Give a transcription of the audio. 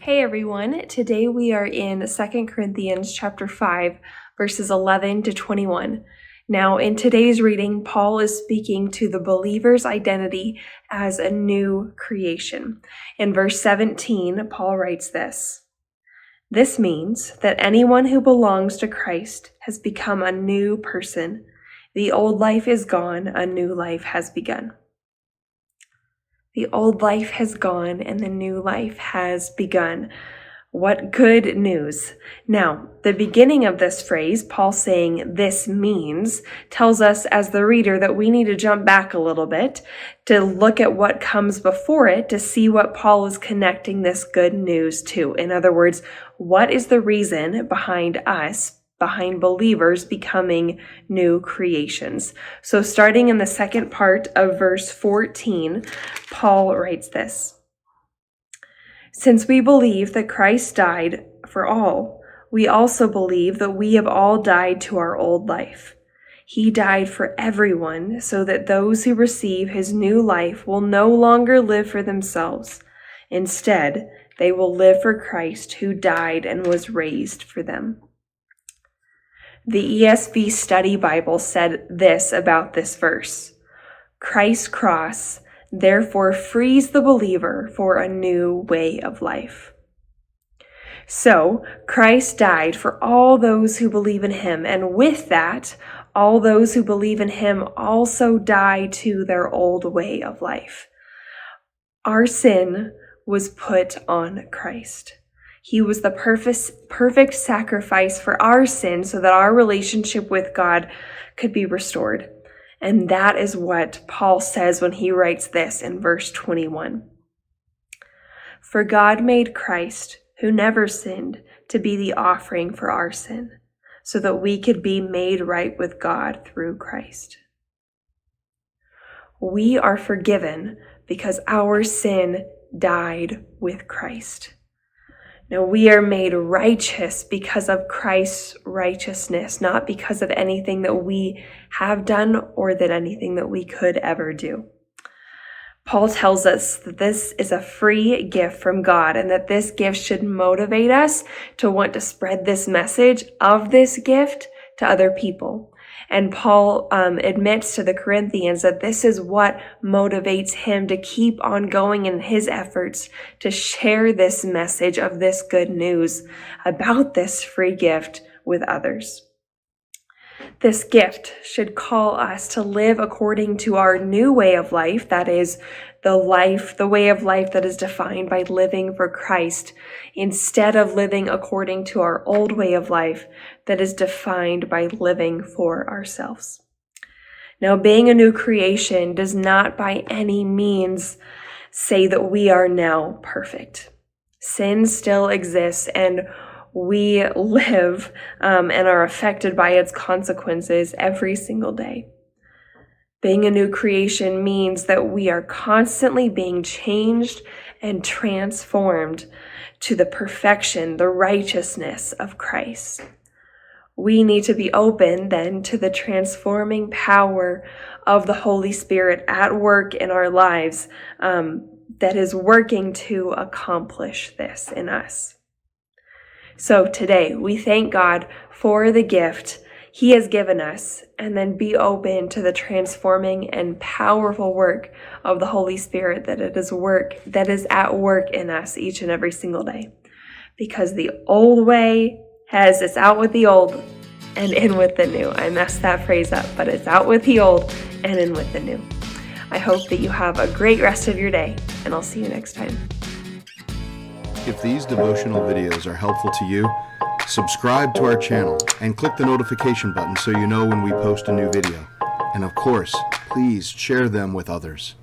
Hey everyone, today we are in 2 Corinthians chapter 5, verses 11 to 21. Now, in today's reading, Paul is speaking to the believer's identity as a new creation. In verse 17, Paul writes this: "This means that anyone who belongs to Christ has become a new person. The old life is gone, a new life has begun." The old life has gone and the new life has begun. What good news. Now, the beginning of this phrase, Paul saying "this means," tells us as the reader that we need to jump back a little bit to look at what comes before it to see what Paul is connecting this good news to. In other words, what is the reason behind believers becoming new creations? So starting in the second part of verse 14, Paul writes this: "Since we believe that Christ died for all, we also believe that we have all died to our old life. He died for everyone so that those who receive his new life will no longer live for themselves. Instead, they will live for Christ who died and was raised for them." The ESV Study Bible said this about this verse: "Christ's cross therefore frees the believer for a new way of life." So, Christ died for all those who believe in him, and with that, all those who believe in him also die to their old way of life. Our sin was put on Christ. He was the perfect sacrifice for our sin so that our relationship with God could be restored. And that is what Paul says when he writes this in verse 21. "For God made Christ, who never sinned, to be the offering for our sin, so that we could be made right with God through Christ." We are forgiven because our sin died with Christ. Now, we are made righteous because of Christ's righteousness, not because of anything that we have done or that anything that we could ever do. Paul tells us that this is a free gift from God and that this gift should motivate us to want to spread this message of this gift to other people. And Paul admits to the Corinthians that this is what motivates him to keep on going in his efforts to share this message of this good news about this free gift with others. This gift should call us to live according to our new way of life, that is, the way of life that is defined by living for Christ, instead of living according to our old way of life that is defined by living for ourselves. Now, being a new creation does not by any means say that we are now perfect. Sin still exists, and we live and are affected by its consequences every single day. Being a new creation means that we are constantly being changed and transformed to the perfection, the righteousness of Christ. We need to be open then to the transforming power of the Holy Spirit at work in our lives that is working to accomplish this in us. So today, we thank God for the gift he has given us, and then be open to the transforming and powerful work of the Holy Spirit that is at work in us each and every single day. Because the old way it's out with the old and in with the new. I messed that phrase up, but it's out with the old and in with the new. I hope that you have a great rest of your day, and I'll see you next time. If these devotional videos are helpful to you, subscribe to our channel and click the notification button so you know when we post a new video. And of course, please share them with others.